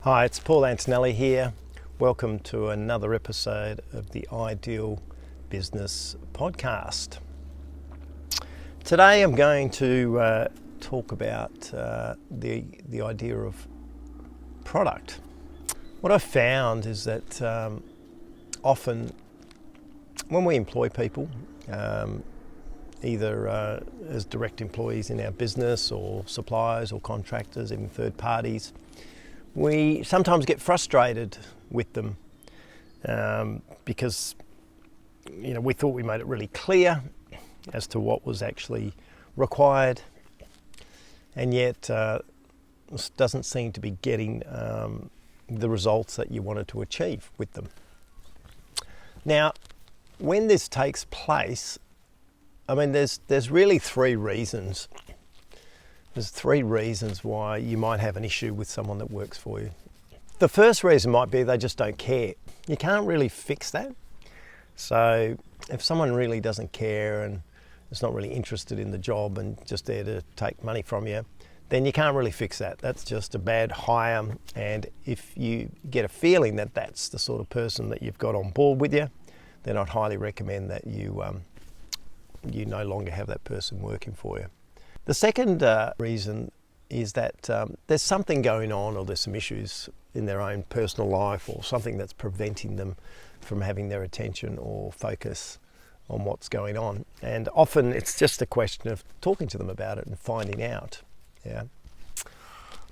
Hi, it's Paul Antonelli here. Welcome to another episode of the Ideal Business Podcast. Today I'm going to talk about the idea of product. What I've found is that often when we employ people, either as direct employees in our business or suppliers or contractors, even third parties, we sometimes get frustrated with them because we thought we made it really clear as to what was actually required, and yet this doesn't seem to be getting the results that you wanted to achieve with them. Now, when this takes place, there's really three reasons. There's three reasons why you might have an issue with someone that works for you. The first reason might be they just don't care. You can't really fix that. So if someone really doesn't care and is not really interested in the job and just there to take money from you, then you can't really fix that. That's just a bad hire. And if you get a feeling that that's the sort of person that you've got on board with you, then I'd highly recommend that you no longer have that person working for you. The second reason is that there's something going on, or there's some issues in their own personal life, or something that's preventing them from having their attention or focus on what's going on. And often it's just a question of talking to them about it and finding out. Yeah.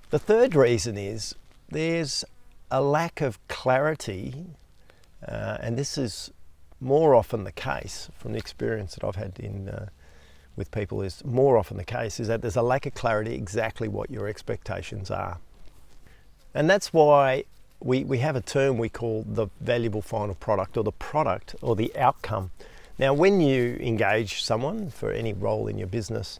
The third reason is there's a lack of clarity, and this is more often the case from the experience that I've had with people, is more often the case is that there's a lack of clarity exactly what your expectations are. And that's why we have a term we call the valuable final product, or the product, or the outcome. Now, when you engage someone for any role in your business,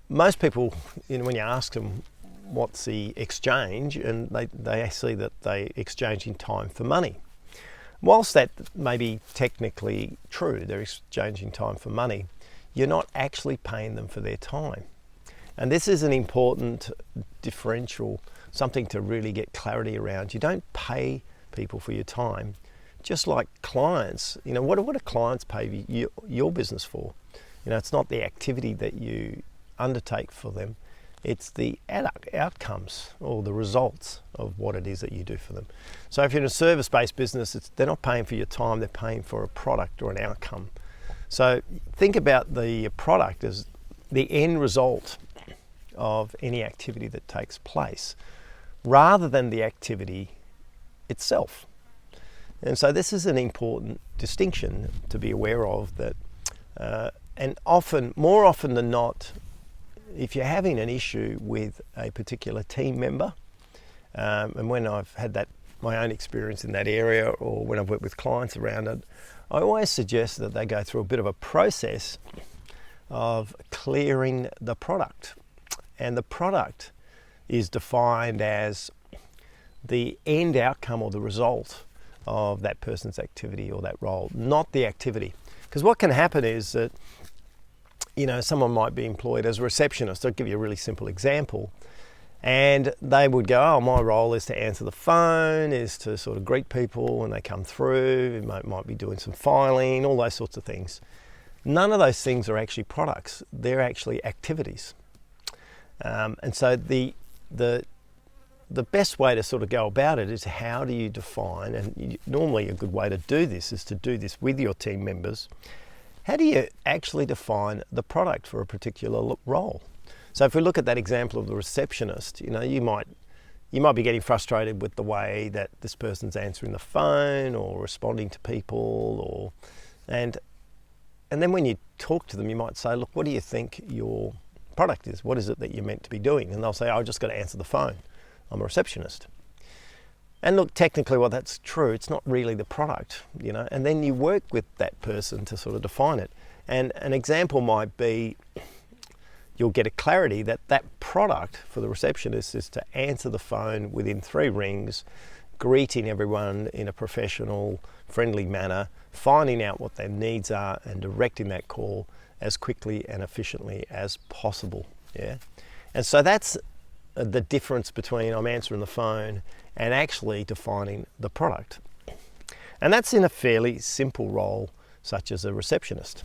most people, when you ask them what's the exchange, and they see that they exchange in time for money. Whilst that may be technically true, they're exchanging time for money, you're not actually paying them for their time. And this is an important differential, something to really get clarity around. You don't pay people for your time. Just like clients, what do clients pay your business for? It's not the activity that you undertake for them, it's the outcomes or the results of what it is that you do for them. So if you're in a service-based business, they're not paying for your time, they're paying for a product or an outcome. So think about the product as the end result of any activity that takes place, rather than the activity itself. And so this is an important distinction to be aware of, that and more often than not, if you're having an issue with a particular team member, and when I've had my own experience in that area, or when I've worked with clients around it, I always suggest that they go through a bit of a process of clearing the product. And the product is defined as the end outcome or the result of that person's activity or that role, not the activity. Because what can happen is that, someone might be employed as a receptionist. I'll give you a really simple example. And they would go, my role is to answer the phone, is to sort of greet people when they come through, might be doing some filing, all those sorts of things. None of those things are actually products, they're actually activities. And so the best way to sort of go about it is, how do you define, and normally a good way to do this is to do this with your team members, how do you actually define the product for a particular role? So if we look at that example of the receptionist, you might be getting frustrated with the way that this person's answering the phone or responding to people, and then when you talk to them, you might say, look, what do you think your product is? What is it that you're meant to be doing? And they'll say, I've just got to answer the phone. I'm a receptionist. And look, technically, well, that's true. It's not really the product, and then you work with that person to sort of define it. And an example might be, you'll get a clarity that product for the receptionist is to answer the phone within 3 rings, greeting everyone in a professional, friendly manner, finding out what their needs are and directing that call as quickly and efficiently as possible. Yeah. And so that's the difference between I'm answering the phone and actually defining the product. And that's in a fairly simple role, such as a receptionist.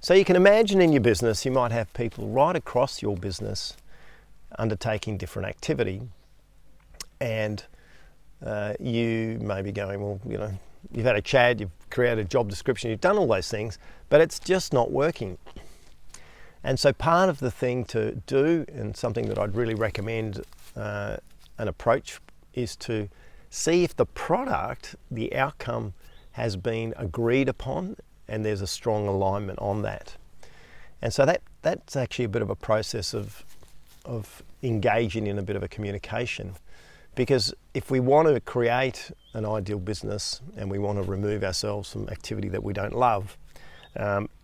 So you can imagine in your business, you might have people right across your business undertaking different activity, and you may be going, well, you know, you've had a chat, you've created a job description, you've done all those things, but it's just not working. And so part of the thing to do, and something that I'd really recommend an approach, is to see if the product, the outcome, has been agreed upon and there's a strong alignment on that. And so that's actually a bit of a process of engaging in a bit of a communication. Because if we want to create an ideal business and we want to remove ourselves from activity that we don't love,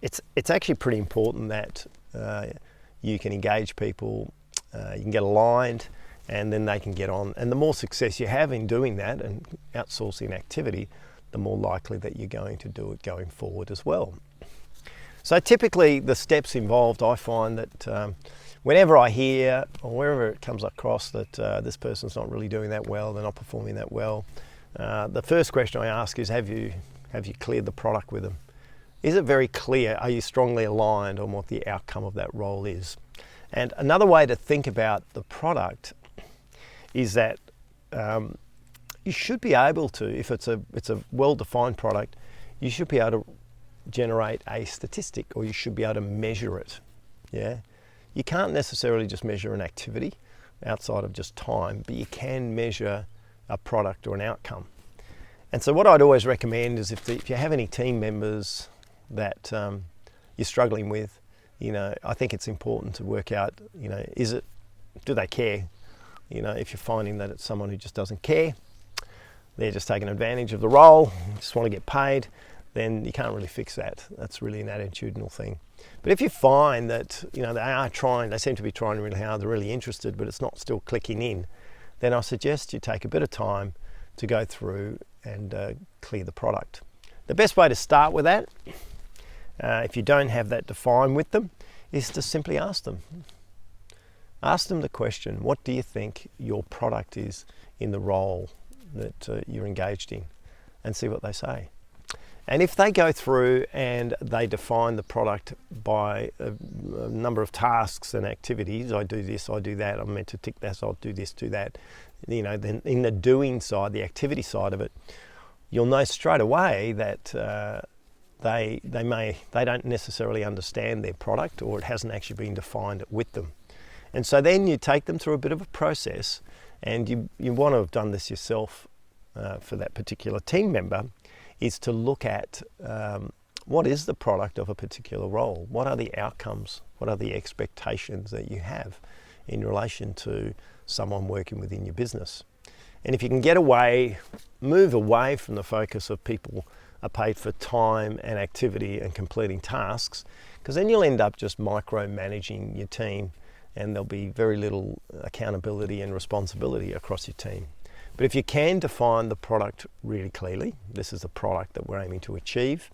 it's actually pretty important that you can engage people, you can get aligned, and then they can get on. And the more success you have in doing that and outsourcing activity, the more likely that you're going to do it going forward as well. So typically the steps involved, I find that whenever I hear or wherever it comes across that this person's not really doing that well, they're not performing that well, the first question I ask is, have you cleared the product with them? Is it very clear? Are you strongly aligned on what the outcome of that role is? And another way to think about the product is that you should be able to, if it's a well-defined product, you should be able to generate a statistic, or you should be able to measure it. Yeah, you can't necessarily just measure an activity outside of just time, but you can measure a product or an outcome. And so what I'd always recommend is if you have any team members that you're struggling with, you know, I think it's important to work out, you know, do they care? You know, if you're finding that it's someone who just doesn't care, they're just taking advantage of the role, just want to get paid, then you can't really fix that. That's really an attitudinal thing. But if you find that, you know, they seem to be trying really hard, they're really interested, but it's not still clicking in, then I suggest you take a bit of time to go through and clear the product. The best way to start with that, if you don't have that defined with them, is to simply ask them. Ask them the question, what do you think your product is in the role that you're engaged in, and see what they say. And if they go through and they define the product by a number of tasks and activities, I do this, I do that, I'm meant to tick this, I'll do this, do that, you know, then in the doing side, the activity side of it, you'll know straight away that they don't necessarily understand their product, or it hasn't actually been defined with them. And so then you take them through a bit of a process, and you want to have done this yourself for that particular team member, is to look at what is the product of a particular role? What are the outcomes? What are the expectations that you have in relation to someone working within your business? And if you can move away from the focus of people are paid for time and activity and completing tasks, because then you'll end up just micromanaging your team, and there'll be very little accountability and responsibility across your team. But if you can define the product really clearly, this is the product that we're aiming to achieve,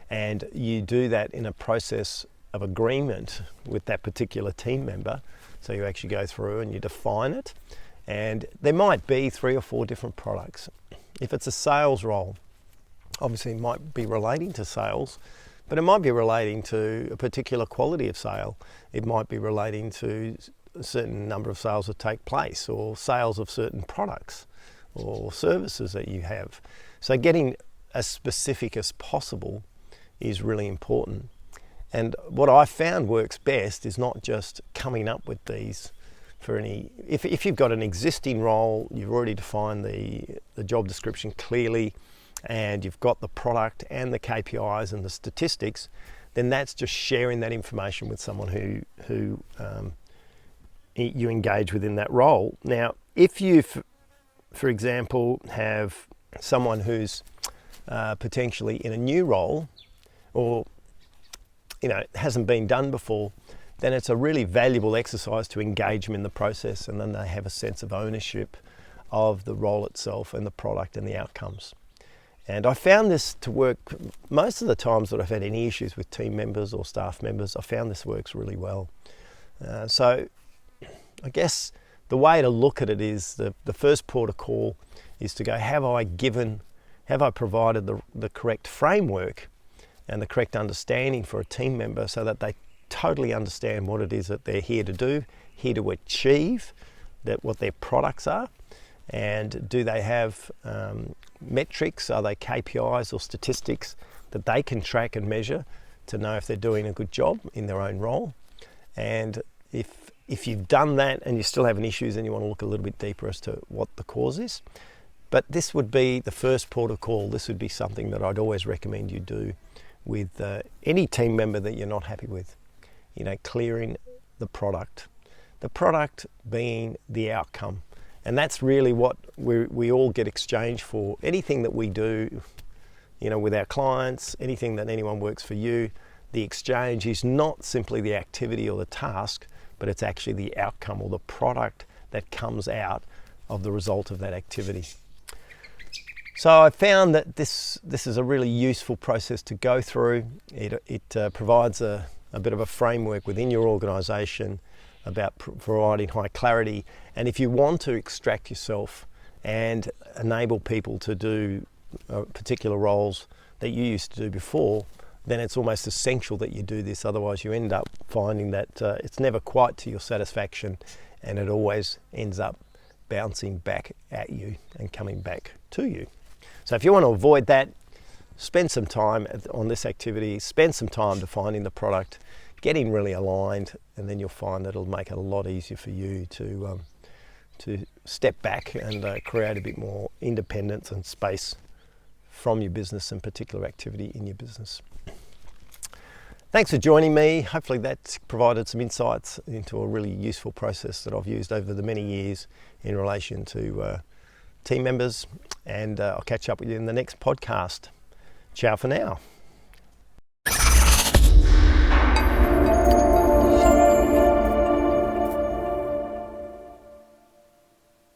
and you do that in a process of agreement with that particular team member, so you actually go through and you define it, and there might be 3 or 4 different products. If it's a sales role, obviously it might be relating to sales, but it might be relating to a particular quality of sale. It might be relating to a certain number of sales that take place, or sales of certain products or services that you have. So getting as specific as possible is really important. And what I found works best is not just coming up with these for any, if you've got an existing role, you've already defined the job description clearly, and you've got the product and the KPIs and the statistics, then that's just sharing that information with someone who you engage with in that role. Now, if you, for example, have someone who's potentially in a new role, or hasn't been done before, then it's a really valuable exercise to engage them in the process, and then they have a sense of ownership of the role itself and the product and the outcomes. And I found this to work most of the times that I've had any issues with team members or staff members. I found this works really well. So I guess the way to look at it is the first port of call is to go, have I provided the correct framework and the correct understanding for a team member so that they totally understand what it is that they're here to do, here to achieve, that what their products are, and do they have metrics, are they KPIs or statistics that they can track and measure to know if they're doing a good job in their own role. And if you've done that and you're still having issues, then you want to look a little bit deeper as to what the cause is. But this would be the first port of call. This would be something that I'd always recommend you do with any team member that you're not happy with. Clearing the product being the outcome. And that's really what we all get exchanged for. Anything that we do, with our clients, anything that anyone works for you, the exchange is not simply the activity or the task, but it's actually the outcome or the product that comes out of the result of that activity. So I found that this is a really useful process to go through. It provides a bit of a framework within your organisation about providing high clarity. And if you want to extract yourself and enable people to do particular roles that you used to do before, then it's almost essential that you do this. Otherwise you end up finding that it's never quite to your satisfaction, and it always ends up bouncing back at you and coming back to you. So if you want to avoid that, spend some time on this activity, spend some time defining the product, getting really aligned, and then you'll find that it'll make it a lot easier for you to step back and create a bit more independence and space from your business and particular activity in your business. Thanks for joining me. Hopefully that's provided some insights into a really useful process that I've used over the many years in relation to team members, and I'll catch up with you in the next podcast. Ciao for now.